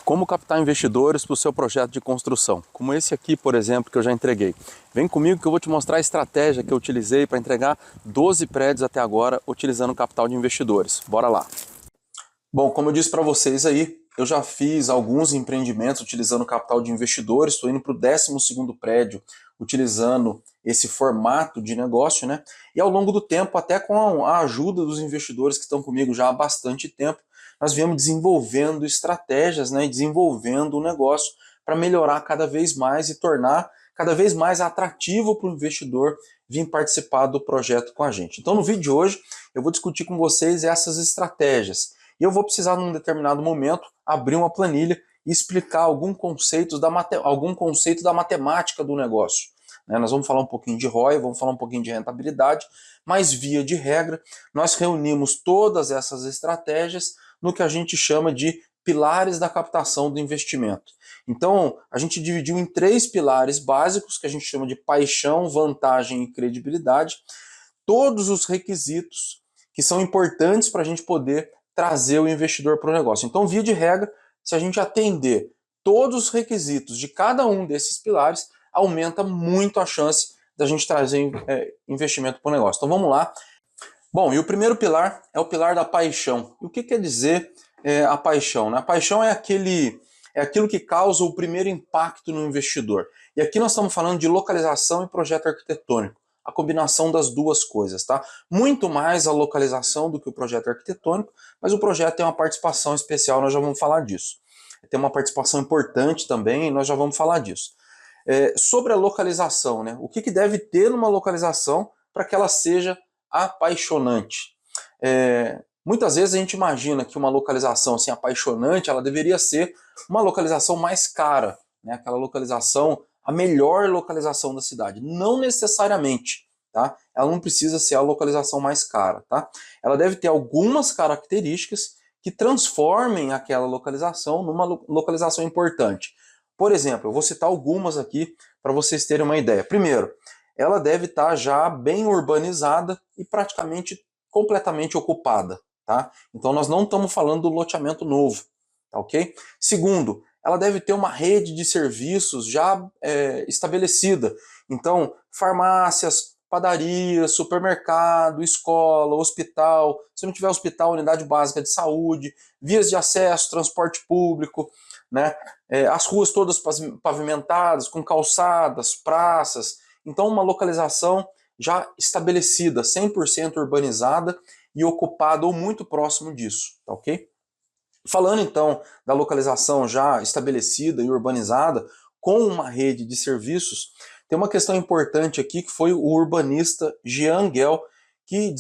Como captar investidores para o seu projeto de construção, como esse aqui, por exemplo, que eu já entreguei. Vem comigo que eu vou te mostrar a estratégia que eu utilizei para entregar 12 prédios até agora, utilizando o capital de investidores. Bora lá! Bom, como eu disse para vocês aí, eu já fiz alguns empreendimentos utilizando capital de investidores, estou indo para o 12º prédio utilizando esse formato de negócio, né? E ao longo do tempo, até com a ajuda dos investidores que estão comigo já há bastante tempo, nós viemos desenvolvendo estratégias, né, e desenvolvendo o negócio para melhorar cada vez mais e tornar cada vez mais atrativo para o investidor vir participar do projeto com a gente. Então no vídeo de hoje eu vou discutir com vocês essas estratégias. E eu vou precisar, num determinado momento, abrir uma planilha e explicar algum conceito da matemática do negócio. Nós vamos falar um pouquinho de ROI, vamos falar um pouquinho de rentabilidade, mas via de regra, nós reunimos todas essas estratégias no que a gente chama de pilares da captação do investimento. Então, a gente dividiu em 3 pilares básicos, que a gente chama de paixão, vantagem e credibilidade, todos os requisitos que são importantes para a gente poder trazer o investidor para o negócio. Então, via de regra, se a gente atender todos os requisitos de cada um desses pilares, aumenta muito a chance da gente trazer investimento para o negócio. Então, vamos lá. Bom, e o primeiro pilar é o pilar da paixão. E o que quer dizer a paixão? A paixão é aquilo que causa o primeiro impacto no investidor. E aqui nós estamos falando de localização e projeto arquitetônico. A combinação das duas coisas, tá? Muito mais a localização do que o projeto arquitetônico, mas o projeto tem uma participação especial, nós já vamos falar disso. Tem uma participação importante também, nós já vamos falar disso. Sobre a localização, né? O que deve ter numa localização para que ela seja apaixonante? Muitas vezes a gente imagina que uma localização assim, apaixonante, ela deveria ser uma localização mais cara, né? Aquela localização, a melhor localização da cidade. Não necessariamente, tá? Ela não precisa ser a localização mais cara, tá? Ela deve ter algumas características que transformem aquela localização numa localização importante. Por exemplo, eu vou citar algumas aqui para vocês terem uma ideia. Primeiro, ela deve estar já bem urbanizada e praticamente completamente ocupada, tá? Então nós não estamos falando do loteamento novo, tá ok? Segundo, ela deve ter uma rede de serviços já estabelecida. Então, farmácias, padarias, supermercado, escola, hospital, se não tiver hospital, unidade básica de saúde, vias de acesso, transporte público, né? As ruas todas pavimentadas, com calçadas, praças. Então, uma localização já estabelecida, 100% urbanizada e ocupada ou muito próximo disso, tá ok? Falando então da localização já estabelecida e urbanizada, com uma rede de serviços, tem uma questão importante aqui que foi o urbanista Jean Gehl, que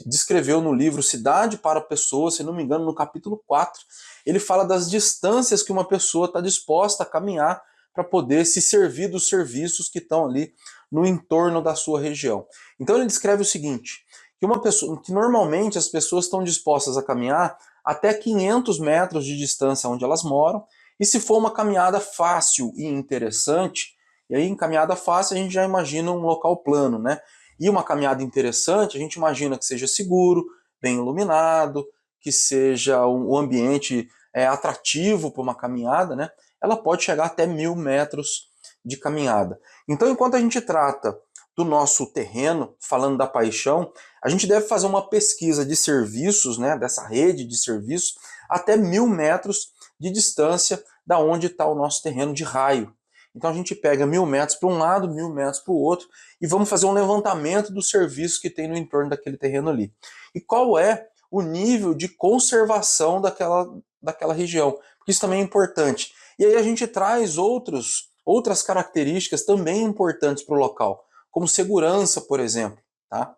descreveu no livro Cidade para Pessoas, se não me engano, no capítulo 4, ele fala das distâncias que uma pessoa está disposta a caminhar para poder se servir dos serviços que estão ali no entorno da sua região. Então ele descreve o seguinte, que normalmente as pessoas estão dispostas a caminhar até 500 metros de distância onde elas moram, e se for uma caminhada fácil e interessante, e aí em caminhada fácil a gente já imagina um local plano, né? E uma caminhada interessante a gente imagina que seja seguro, bem iluminado, que seja um ambiente atrativo para uma caminhada, né? Ela pode chegar até 1000 metros de caminhada. Então, enquanto a gente trata do nosso terreno, falando da paixão, a gente deve fazer uma pesquisa de serviços, né, dessa rede de serviços, até 1000 metros de distância da onde está o nosso terreno de raio. Então a gente pega 1000 metros para um lado, 1000 metros para o outro, e vamos fazer um levantamento dos serviços que tem no entorno daquele terreno ali. E qual é o nível de conservação daquela região? Porque isso também é importante. E aí a gente traz outras características também importantes para o local, como segurança, por exemplo, tá?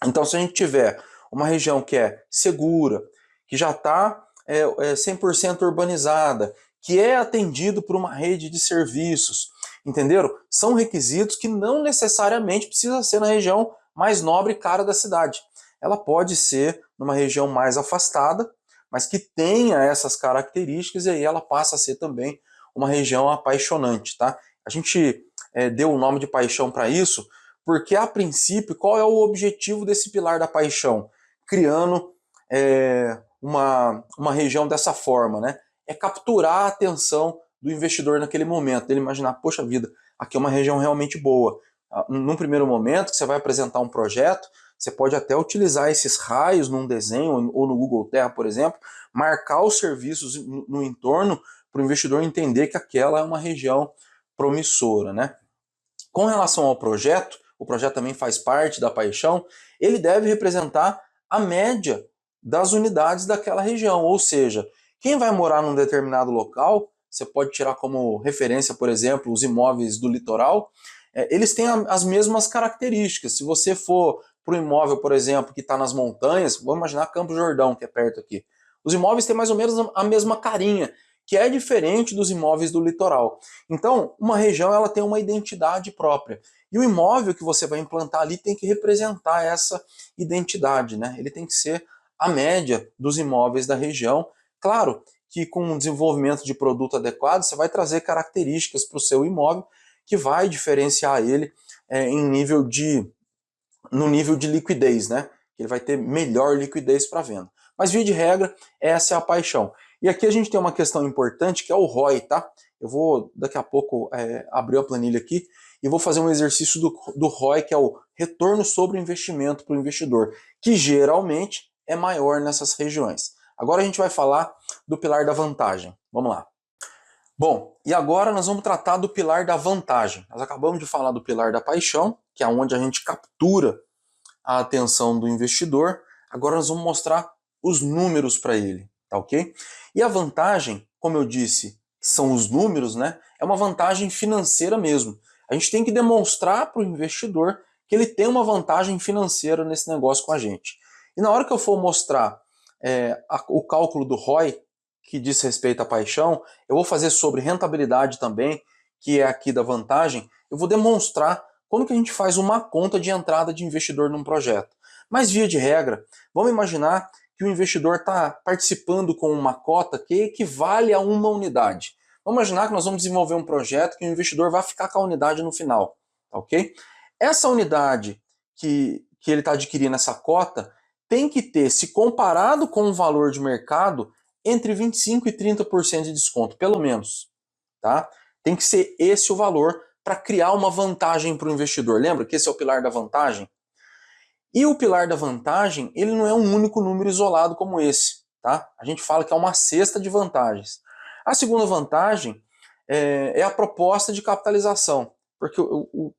Então, se a gente tiver uma região que é segura, que já está 100% urbanizada, que é atendido por uma rede de serviços, entenderam? São requisitos que não necessariamente precisa ser na região mais nobre e cara da cidade. Ela pode ser numa região mais afastada, mas que tenha essas características, e aí ela passa a ser também uma região apaixonante, tá? A gente deu o nome de paixão para isso, porque a princípio, qual é o objetivo desse pilar da paixão? Criando uma região dessa forma, né? é capturar a atenção do investidor naquele momento, dele imaginar, poxa vida, aqui é uma região realmente boa. Num primeiro momento que você vai apresentar um projeto, você pode até utilizar esses raios num desenho ou no Google Terra, por exemplo, marcar os serviços no entorno para o investidor entender que aquela é uma região promissora, né? Com relação ao projeto, o projeto também faz parte da paixão, ele deve representar a média das unidades daquela região, ou seja, quem vai morar num determinado local, você pode tirar como referência, por exemplo, os imóveis do litoral, eles têm as mesmas características. Se você for para um imóvel, por exemplo, que está nas montanhas, vamos imaginar Campos Jordão, que é perto aqui, os imóveis têm mais ou menos a mesma carinha, que é diferente dos imóveis do litoral. Então, uma região ela tem uma identidade própria. E o imóvel que você vai implantar ali tem que representar essa identidade, né? Ele tem que ser a média dos imóveis da região. Claro que com um desenvolvimento de produto adequado, você vai trazer características para o seu imóvel que vai diferenciar ele no nível de liquidez, né? Ele vai ter melhor liquidez para venda. Mas, via de regra, essa é a paixão. E aqui a gente tem uma questão importante que é o ROI, tá? Eu vou daqui a pouco abrir a planilha aqui e vou fazer um exercício do ROI, que é o retorno sobre o investimento para o investidor, que geralmente é maior nessas regiões. Agora a gente vai falar do pilar da vantagem. Vamos lá. Bom, e agora nós vamos tratar do pilar da vantagem. Nós acabamos de falar do pilar da paixão, que é onde a gente captura a atenção do investidor. Agora nós vamos mostrar os números para ele, tá ok? E a vantagem, como eu disse, são os números, né? É uma vantagem financeira mesmo. A gente tem que demonstrar para o investidor que ele tem uma vantagem financeira nesse negócio com a gente. E na hora que eu for mostrar o cálculo do ROI, que diz respeito à paixão, eu vou fazer sobre rentabilidade também, que é aqui da vantagem, eu vou demonstrar como que a gente faz uma conta de entrada de investidor num projeto. Mas, via de regra, vamos imaginar que o investidor está participando com uma cota que equivale a uma unidade. Vamos imaginar que nós vamos desenvolver um projeto que o investidor vai ficar com a unidade no final, ok? Essa unidade que ele está adquirindo, essa cota, tem que ter, se comparado com o valor de mercado, entre 25% e 30% de desconto, pelo menos. Tá? Tem que ser esse o valor para criar uma vantagem para o investidor. Lembra que esse é o pilar da vantagem? E o pilar da vantagem, ele não é um único número isolado como esse. Tá? A gente fala que é uma cesta de vantagens. A segunda vantagem é a proposta de capitalização. Porque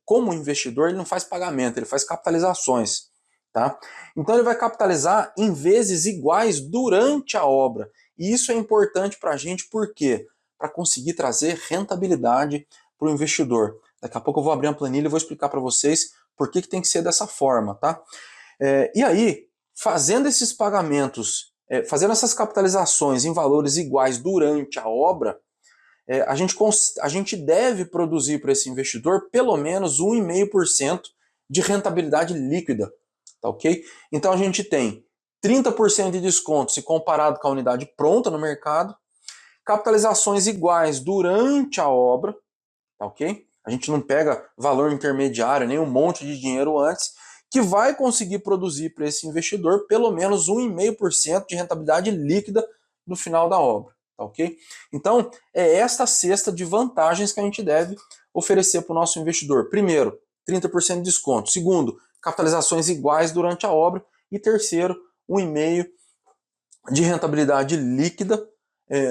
como investidor, ele não faz pagamento, ele faz capitalizações. Tá? Então ele vai capitalizar em vezes iguais durante a obra. E isso é importante para a gente, por quê? Para conseguir trazer rentabilidade para o investidor. Daqui a pouco eu vou abrir uma planilha e vou explicar para vocês por que tem que ser dessa forma. Tá? E aí, fazendo esses pagamentos, fazendo essas capitalizações em valores iguais durante a obra, a gente deve produzir para esse investidor pelo menos 1,5% de rentabilidade líquida. Tá ok? Então a gente tem 30% de desconto se comparado com a unidade pronta no mercado, capitalizações iguais durante a obra, tá ok? A gente não pega valor intermediário, nem um monte de dinheiro antes, que vai conseguir produzir para esse investidor pelo menos 1,5% de rentabilidade líquida no final da obra, tá ok? Então, é esta cesta de vantagens que a gente deve oferecer para o nosso investidor. Primeiro, 30% de desconto. Segundo, capitalizações iguais durante a obra. E terceiro, 1,5% de rentabilidade líquida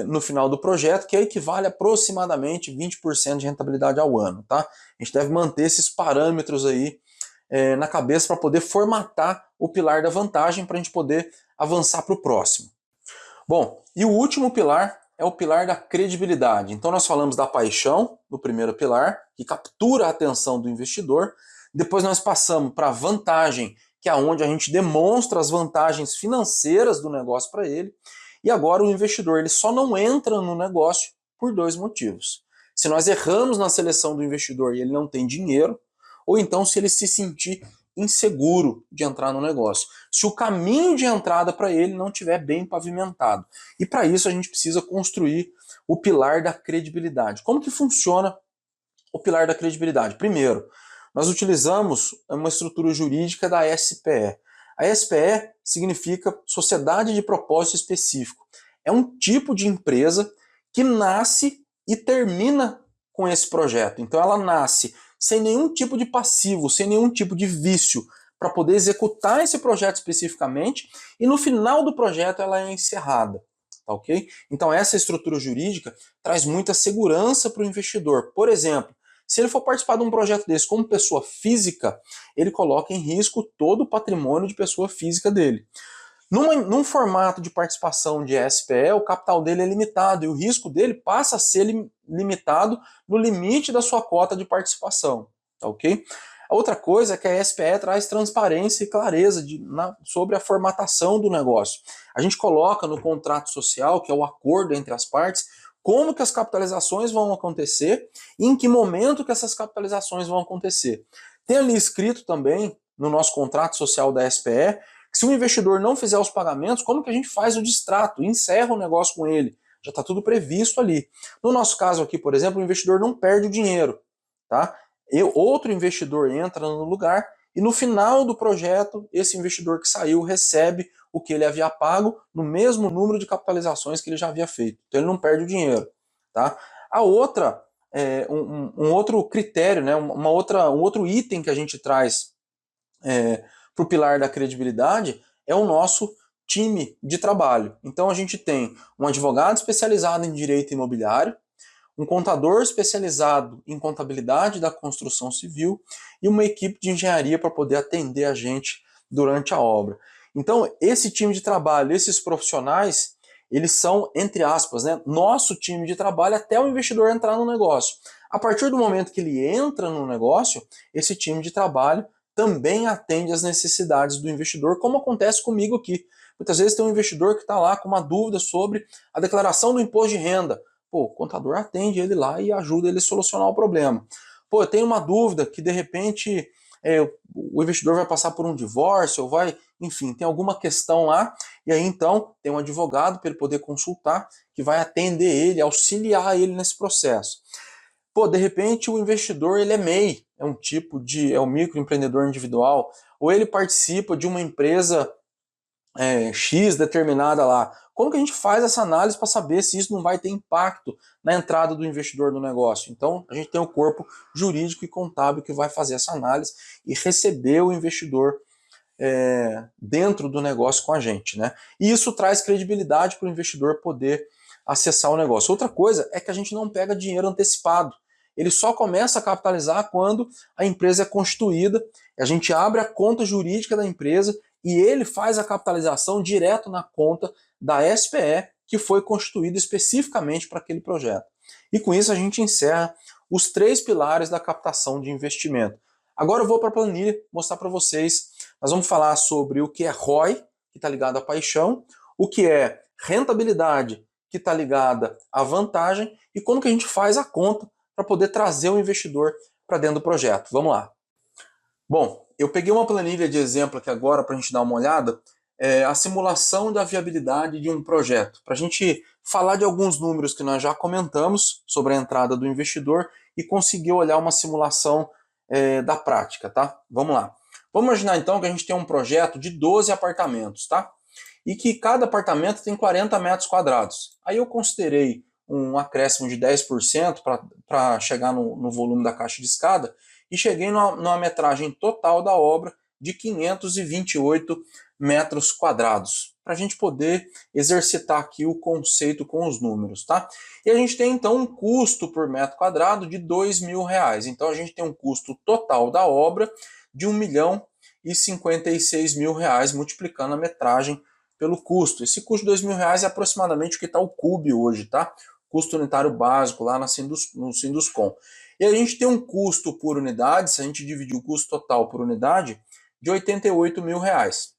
no final do projeto, que equivale a aproximadamente 20% de rentabilidade ao ano. Tá? A gente deve manter esses parâmetros aí na cabeça para poder formatar o pilar da vantagem para a gente poder avançar para o próximo. Bom, e o último pilar é o pilar da credibilidade. Então nós falamos da paixão, no primeiro pilar, que captura a atenção do investidor. Depois nós passamos para a vantagem, que é onde a gente demonstra as vantagens financeiras do negócio para ele. E agora o investidor ele só não entra no negócio por dois motivos. Se nós erramos na seleção do investidor e ele não tem dinheiro, ou então se ele se sentir inseguro de entrar no negócio. Se o caminho de entrada para ele não estiver bem pavimentado. E para isso a gente precisa construir o pilar da credibilidade. Como que funciona o pilar da credibilidade? Primeiro, nós utilizamos uma estrutura jurídica da SPE. A SPE significa Sociedade de Propósito Específico. É um tipo de empresa que nasce e termina com esse projeto. Então ela nasce sem nenhum tipo de passivo, sem nenhum tipo de vício, para poder executar esse projeto especificamente, e no final do projeto ela é encerrada. Tá, ok? Então essa estrutura jurídica traz muita segurança para o investidor. Por exemplo, se ele for participar de um projeto desse como pessoa física, ele coloca em risco todo o patrimônio de pessoa física dele. Num formato de participação de SPE, o capital dele é limitado e o risco dele passa a ser limitado no limite da sua cota de participação. Tá, ok? A outra coisa é que a SPE traz transparência e clareza sobre a formatação do negócio. A gente coloca no contrato social, que é o acordo entre as partes, como que as capitalizações vão acontecer e em que momento que essas capitalizações vão acontecer. Tem ali escrito também, no nosso contrato social da SPE, que se o investidor não fizer os pagamentos, como que a gente faz o distrato, encerra o negócio com ele. Já está tudo previsto ali. No nosso caso aqui, por exemplo, o investidor não perde o dinheiro, tá? Outro investidor entra no lugar e no final do projeto, esse investidor que saiu recebe o que ele havia pago no mesmo número de capitalizações que ele já havia feito. Então ele não perde o dinheiro. Tá? A outra, um outro critério, né, um outro item que a gente traz para o pilar da credibilidade é o nosso time de trabalho. Então a gente tem um advogado especializado em direito imobiliário, um contador especializado em contabilidade da construção civil e uma equipe de engenharia para poder atender a gente durante a obra. Então, esse time de trabalho, esses profissionais, eles são, entre aspas, né, nosso time de trabalho até o investidor entrar no negócio. A partir do momento que ele entra no negócio, esse time de trabalho também atende às necessidades do investidor, como acontece comigo aqui. Muitas vezes tem um investidor que está lá com uma dúvida sobre a declaração do imposto de renda. Pô, o contador atende ele lá e ajuda ele a solucionar o problema. Pô, eu tenho uma dúvida que de repente o investidor vai passar por um divórcio, ou vai, enfim, tem alguma questão lá, e aí então tem um advogado para ele poder consultar, que vai atender ele, auxiliar ele nesse processo. Pô, de repente o investidor ele é MEI, é um microempreendedor individual, ou ele participa de uma empresa X determinada lá. Como que a gente faz essa análise para saber se isso não vai ter impacto na entrada do investidor no negócio? Então, a gente tem o corpo jurídico e contábil que vai fazer essa análise e receber o investidor dentro do negócio com a gente, né? E isso traz credibilidade para o investidor poder acessar o negócio. Outra coisa é que a gente não pega dinheiro antecipado. Ele só começa a capitalizar quando a empresa é constituída, a gente abre a conta jurídica da empresa e ele faz a capitalização direto na conta da SPE, que foi constituída especificamente para aquele projeto. E com isso a gente encerra os 3 pilares da captação de investimento. Agora eu vou para a planilha mostrar para vocês. Nós vamos falar sobre o que é ROI, que está ligado à paixão, o que é rentabilidade, que está ligada à vantagem, e como que a gente faz a conta para poder trazer o investidor para dentro do projeto. Vamos lá. Bom, eu peguei uma planilha de exemplo aqui agora para a gente dar uma olhada, a simulação da viabilidade de um projeto, para a gente falar de alguns números que nós já comentamos sobre a entrada do investidor e conseguir olhar uma simulação da prática, tá? Vamos lá. Vamos imaginar então que a gente tem um projeto de 12 apartamentos, tá? E que cada apartamento tem 40 metros quadrados. Aí eu considerei um acréscimo de 10% para chegar no volume da caixa de escada, e cheguei numa metragem total da obra de 528 metros quadrados, para a gente poder exercitar aqui o conceito com os números, tá? E a gente tem então um custo por metro quadrado de R$2.000. Então a gente tem um custo total da obra de R$1.056.000, multiplicando a metragem pelo custo. Esse custo de R$2.000 é aproximadamente o que está o CUB hoje, tá? Custo unitário básico lá no Sinduscom. E a gente tem um custo por unidade, se a gente dividir o custo total por unidade, de R$88.000.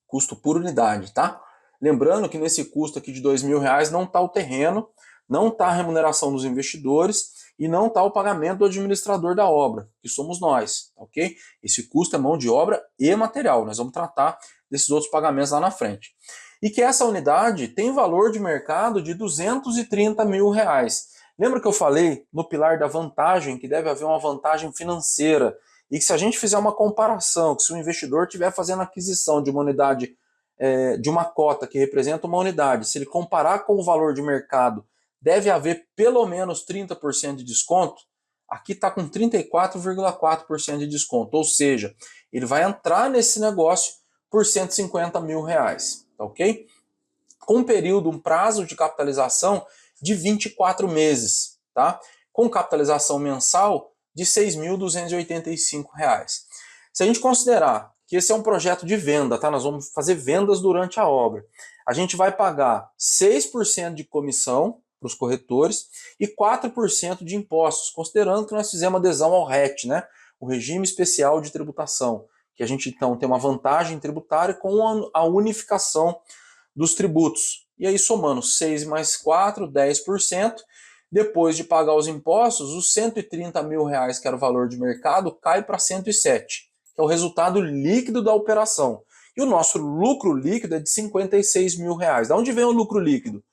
Custo por unidade, tá? Lembrando que nesse custo aqui de R$2.000 não está o terreno, não está a remuneração dos investidores e não está o pagamento do administrador da obra, que somos nós, ok? Esse custo é mão de obra e material, nós vamos tratar desses outros pagamentos lá na frente. E que essa unidade tem valor de mercado de R$230.000. Lembra que eu falei no pilar da vantagem que deve haver uma vantagem financeira e que se a gente fizer uma comparação, que se o investidor estiver fazendo aquisição de uma unidade, de uma cota que representa uma unidade, se ele comparar com o valor de mercado deve haver pelo menos 30% de desconto. Aqui está com 34,4% de desconto, ou seja, ele vai entrar nesse negócio por R$150 mil, tá ok? Com um prazo de capitalização de 24 meses, tá? Com capitalização mensal de R$ 6.285. Se a gente considerar que esse é um projeto de venda, tá? Nós vamos fazer vendas durante a obra. A gente vai pagar 6% de comissão para os corretores e 4% de impostos, considerando que nós fizemos adesão ao RET, né? O Regime Especial de Tributação, que a gente então tem uma vantagem tributária com a unificação dos tributos. E aí somando 6 mais 4, 10%, depois de pagar os impostos, os R$130 mil que era o valor de mercado cai para 107, que é o resultado líquido da operação. E o nosso lucro líquido é de R$56 mil. Da onde vem o lucro líquido?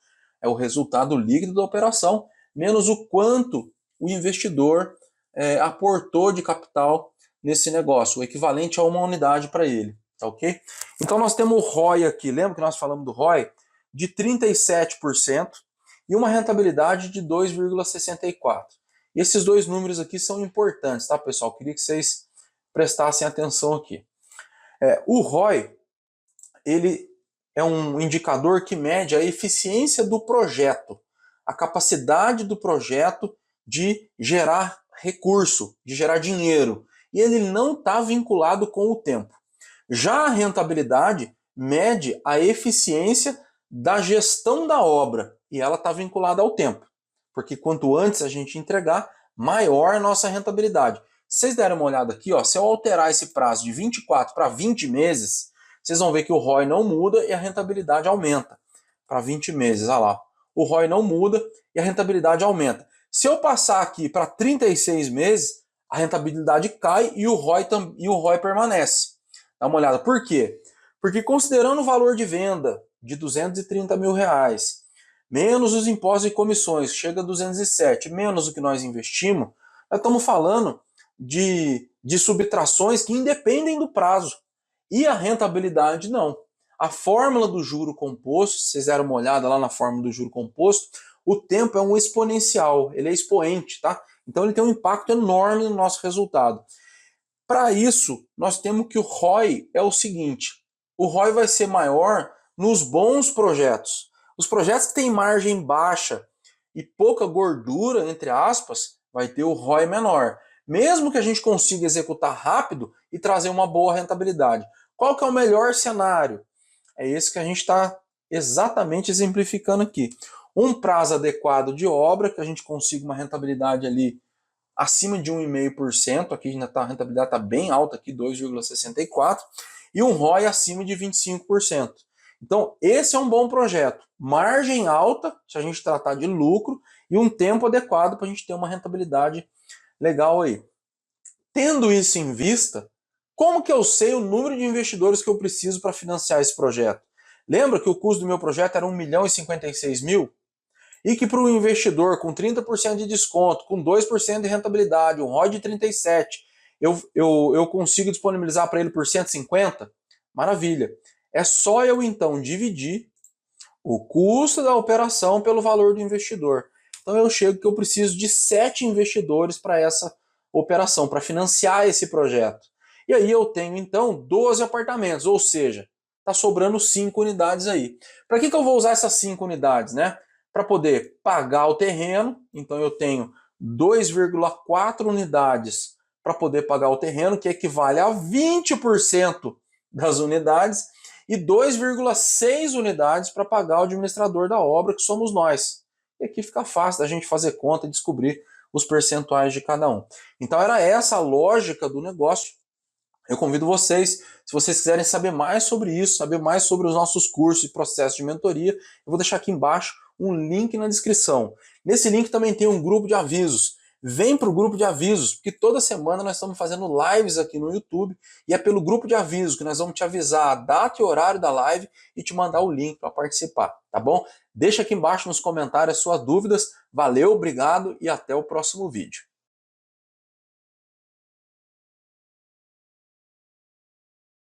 É o resultado líquido da operação, menos o quanto o investidor aportou de capital nesse negócio, o equivalente a uma unidade para ele, tá ok? Então nós temos o ROI aqui, lembra que nós falamos do ROI? De 37% e uma rentabilidade de 2,64%. E esses dois números aqui são importantes, tá, pessoal? Queria que vocês prestassem atenção aqui. O ROI, ele é um indicador que mede a eficiência do projeto, a capacidade do projeto de gerar recurso, de gerar dinheiro. E ele não está vinculado com o tempo. Já a rentabilidade mede a eficiência da gestão da obra e ela está vinculada ao tempo. Porque quanto antes a gente entregar, maior a nossa rentabilidade. Se vocês derem uma olhada aqui, ó, se eu alterar esse prazo de 24 para 20 meses, vocês vão ver que o ROI não muda e a rentabilidade aumenta para 20 meses. Olha lá, o ROI não muda e a rentabilidade aumenta. Se eu passar aqui para 36 meses, a rentabilidade cai e o ROI permanece. Dá uma olhada. Por quê? Porque considerando o valor de venda de R$230 mil, menos os impostos e comissões, chega a 207, menos o que nós investimos, nós estamos falando de subtrações que independem do prazo. E a rentabilidade não. A fórmula do juro composto, se vocês deram uma olhada lá na fórmula do juro composto, o tempo é um exponencial, ele é expoente, tá? Então ele tem um impacto enorme no nosso resultado. Para isso, nós temos que o ROI é o seguinte, o ROI vai ser maior nos bons projetos. Os projetos que têm margem baixa e pouca gordura, entre aspas, vai ter o ROI menor. Mesmo que a gente consiga executar rápido e trazer uma boa rentabilidade. Qual que é o melhor cenário? É esse que a gente está exatamente exemplificando aqui. Um prazo adequado de obra, que a gente consiga uma rentabilidade ali acima de 1,5%, aqui ainda a rentabilidade está bem alta, aqui 2,64%, e um ROI acima de 25%. Então, esse é um bom projeto. Margem alta, se a gente tratar de lucro, e um tempo adequado para a gente ter uma rentabilidade legal aí. Tendo isso em vista, como que eu sei o número de investidores que eu preciso para financiar esse projeto? Lembra que o custo do meu projeto era R$1.056.000? E que para o investidor com 30% de desconto, com 2% de rentabilidade, um ROI de 37%, eu consigo disponibilizar para ele por 150? Maravilha. É só eu então dividir o custo da operação pelo valor do investidor. Então eu chego que eu preciso de 7 investidores para essa operação, para financiar esse projeto. E aí eu tenho então 12 apartamentos, ou seja, está sobrando 5 unidades aí. Para que eu vou usar essas 5 unidades, né? Para poder pagar o terreno, então eu tenho 2,4 unidades para poder pagar o terreno, que equivale a 20% das unidades, e 2,6 unidades para pagar o administrador da obra, que somos nós. E aqui fica fácil da gente fazer conta e descobrir os percentuais de cada um. Então era essa a lógica do negócio. Eu convido vocês, se vocês quiserem saber mais sobre isso, saber mais sobre os nossos cursos e processos de mentoria, eu vou deixar aqui embaixo um link na descrição. Nesse link também tem um grupo de avisos. Vem para o grupo de avisos, porque toda semana nós estamos fazendo lives aqui no YouTube e é pelo grupo de avisos que nós vamos te avisar a data e horário da live e te mandar o link para participar, tá bom? Deixa aqui embaixo nos comentários as suas dúvidas. Valeu, obrigado e até o próximo vídeo.